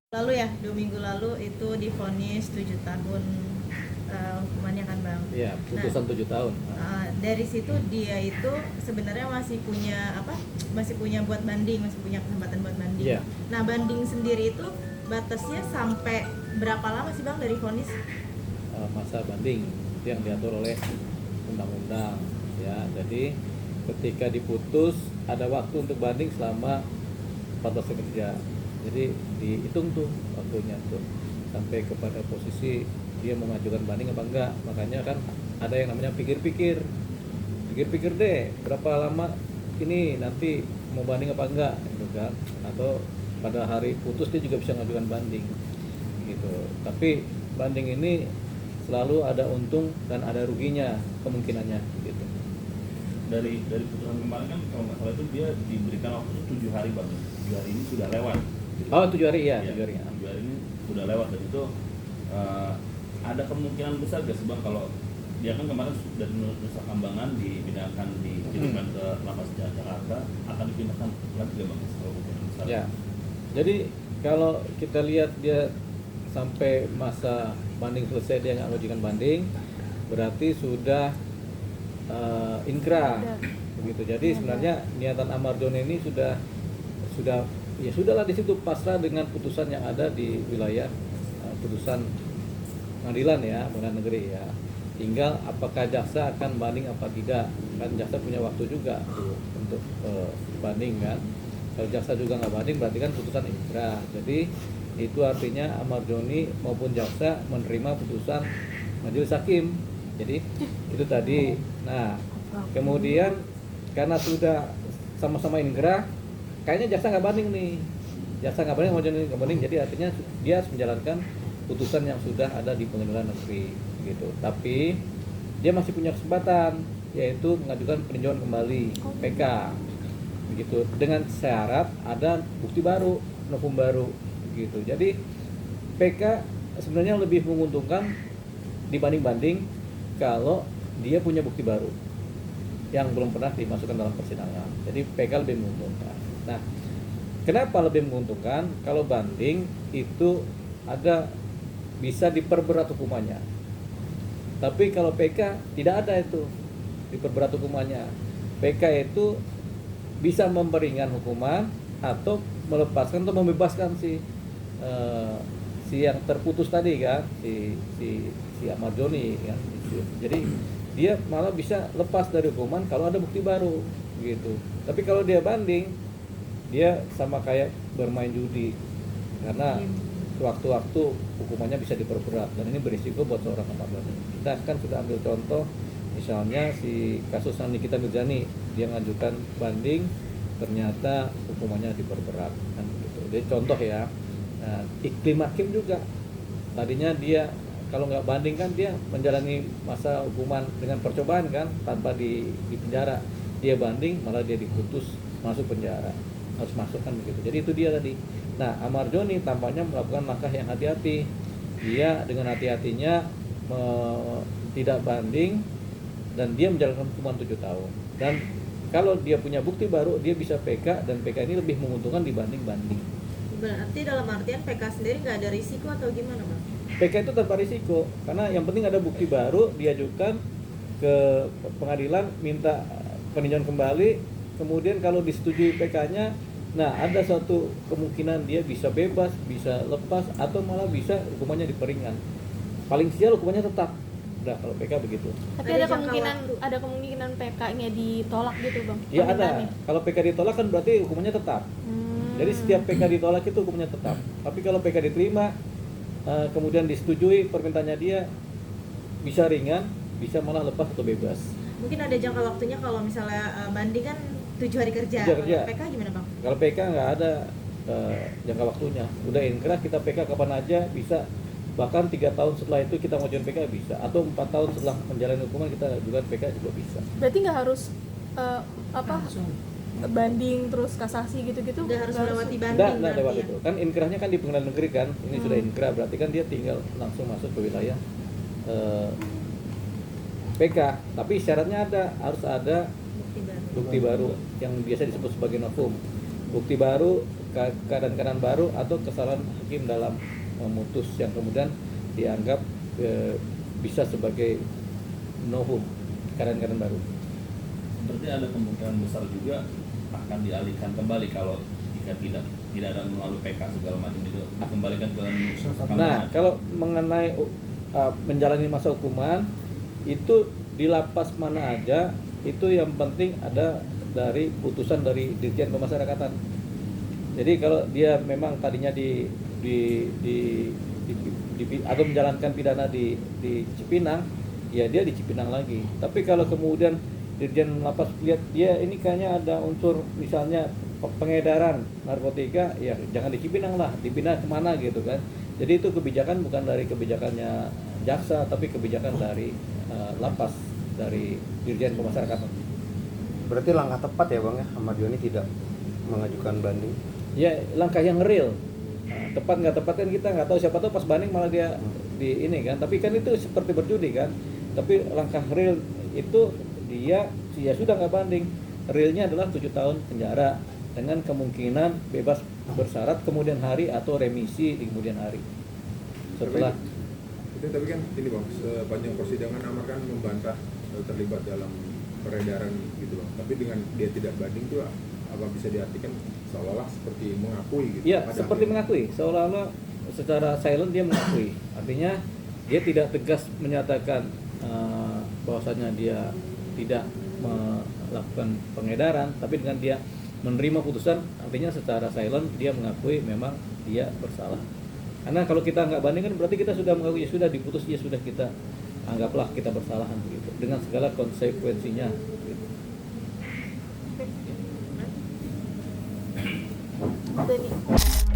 lalu ya, 2 minggu lalu itu divonis 7 tahun hukumannya kan Bang. Iya, putusan 7 tahun. Dari situ dia itu sebenarnya masih punya buat banding, masih punya kesempatan buat banding. Iya. Nah, banding sendiri itu batasnya sampai berapa lama sih Bang dari vonis? Masa banding itu yang diatur oleh undang-undang ya. Jadi ketika diputus ada waktu untuk banding selama 14 hari kerja. Jadi dihitung tuh waktunya tuh sampai kepada posisi dia mengajukan banding apa enggak. Makanya kan ada yang namanya pikir-pikir deh berapa lama ini nanti mau banding apa enggak gitu kan, atau pada hari putus dia juga bisa mengajukan banding gitu. Tapi banding ini selalu ada untung dan ada ruginya kemungkinannya gitu. Dari putusan kemarin kan kalau nggak salah itu dia diberikan waktu 7 hari Bang. 7 hari ini sudah lewat gitu. Oh 7 hari ya, 7 hari. 7 hari ini sudah lewat dan itu ada kemungkinan besar gak sih Bang kalau dia kan kemarin dari Nusa Kambangan dipindahkan dikirimkan ke lapas Jakarta, akan dipindahkan lagi gak Bang kalau kemungkinan besar? Ya. Jadi kalau kita lihat dia sampai masa banding selesai dia nggak mengajukan banding, berarti sudah inkrah begitu. Jadi sebenarnya niatan Amar Joni ini sudah ya sudahlah di situ pasrah dengan putusan yang ada di wilayah putusan pengadilan ya, pengadilan negeri ya. Tinggal apakah jaksa akan banding apa tidak, kan jaksa punya waktu juga untuk banding kan. Kalau jaksa juga nggak banding berarti kan putusan inkrah. Jadi itu artinya Amar Joni maupun jaksa menerima putusan majelis hakim. Jadi itu tadi. Nah kemudian karena sudah sama-sama inkrah, kayaknya jaksa nggak banding nih. Jaksa nggak banding, Amar Joni nggak banding. Jadi artinya dia harus menjalankan putusan yang sudah ada di pengadilan negeri gitu. Tapi dia masih punya kesempatan, yaitu mengajukan peninjauan kembali PK begitu, dengan syarat ada bukti baru, novum baru gitu. Jadi PK sebenarnya lebih menguntungkan dibanding banding kalau dia punya bukti baru yang belum pernah dimasukkan dalam persidangan. Jadi PK lebih menguntungkan. Nah, kenapa lebih menguntungkan? Kalau banding itu ada bisa diperberat hukumannya. Tapi kalau PK tidak ada itu diperberat hukumannya. PK itu bisa memperingan hukuman atau melepaskan atau membebaskan si yang terputus tadi kan, si Amar Joni kan. Jadi dia malah bisa lepas dari hukuman kalau ada bukti baru gitu. Tapi kalau dia banding, dia sama kayak bermain judi karena waktu-waktu hukumannya bisa diperberat dan ini berisiko buat seorang Amar Joni. Kita kan sudah ambil contoh misalnya si kasus Nikita Mirzani, dia mengajukan banding ternyata hukumannya diperberat kan gitu. Jadi contoh ya. Nah, iklim hakim juga tadinya dia kalau nggak banding kan dia menjalani masa hukuman dengan percobaan kan tanpa di penjara. Dia banding malah dia diputus masuk penjara, harus masuk kan begitu. Jadi itu dia tadi. Nah, Amar Joni tampaknya melakukan langkah yang hati-hati. Dia dengan hati-hatinya tidak banding dan dia menjalankan hukuman 7 tahun. Dan kalau dia punya bukti baru, dia bisa PK dan PK ini lebih menguntungkan dibanding banding. Berarti dalam artian PK sendiri nggak ada risiko atau gimana Bang? PK itu tanpa risiko, karena yang penting ada bukti baru, diajukan ke pengadilan minta peninjauan kembali, kemudian kalau disetujui PK-nya, nah ada suatu kemungkinan dia bisa bebas, bisa lepas, atau malah bisa hukumannya diperingan. Paling sial hukumannya tetap. Udah kalau PK begitu. Tapi ada kemungkinan PK-nya ditolak gitu Bang? Ya ada. Kalau PK ditolak kan berarti hukumannya tetap. Jadi setiap PK ditolak itu hukumannya tetap. Tapi kalau PK diterima, kemudian disetujui permintaannya dia, bisa ringan, bisa malah lepas atau bebas. Mungkin ada jangka waktunya kalau misalnya banding kan 7 hari kerja. Kerja. PK gimana Bang? Kalau PK nggak ada jangka waktunya. Udah inkrah kita PK kapan aja bisa. Bahkan 3 tahun setelah itu kita mengajukan PK bisa. Atau 4 tahun setelah menjalani hukuman kita ajukan PK juga bisa. Berarti nggak harus banding terus kasasi gitu-gitu? Udah harus melewati banding. Nggak lewat itu. Kan inkrahnya kan di pengadilan negeri kan. Ini sudah inkrah berarti kan dia tinggal langsung masuk ke wilayah PK. Tapi syaratnya harus ada bukti baru yang biasa disebut sebagai novum. Bukti baru keadaan-keadaan baru atau kesalahan hakim dalam memutus yang kemudian dianggap bisa sebagai novum, keadaan-keadaan baru. Berarti ada kemungkinan besar juga akan dialihkan kembali kalau jika tidak ada melalui PK segala macam itu dikembalikan ke nusa Nah, kambangan. kalau mengenai menjalani masa hukuman itu di lapas mana aja, itu yang penting ada dari putusan dari Dirjen Pemasyarakatan. Jadi kalau dia memang tadinya atau menjalankan pidana di Cipinang, ya dia di Cipinang lagi. Tapi kalau kemudian Dirjen Lapas lihat dia ini kayaknya ada unsur misalnya pengedaran narkotika, ya jangan di Cipinang lah, dipindah kemana gitu kan. Jadi itu kebijakan bukan dari kebijakannya jaksa, tapi kebijakan dari lapas, dari Dirjen Pemasyarakatan. Berarti langkah tepat ya Bang ya, Ahmad Yoni tidak mengajukan banding. Ya langkah yang real. Nah, tepat nggak tepat kan kita nggak tahu, siapa tahu pas banding malah dia di ini kan. Tapi kan itu seperti berjudi kan. Tapi langkah real itu dia ya sudah nggak banding. Realnya adalah 7 tahun penjara dengan kemungkinan bebas bersyarat kemudian hari atau remisi di kemudian hari. Setelah tapi kan ini Bang, sepanjang persidangan Amar kan membantah terlibat dalam peredaran gitu Bang. Tapi dengan dia tidak banding itu apa bisa diartikan seolah-olah seperti mengakui gitu? ya pada seperti akhirnya? mengakui, seolah-olah secara silent dia mengakui. Artinya dia tidak tegas menyatakan bahwasanya dia tidak melakukan pengedaran, tapi dengan dia menerima putusan, artinya secara silent dia mengakui memang dia bersalah. Karena kalau kita nggak banding kan berarti kita sudah mengakui, ya sudah diputus, ya sudah kita anggaplah kita bersalahan begitu dengan segala konsekuensinya. Gitu. Udah nih.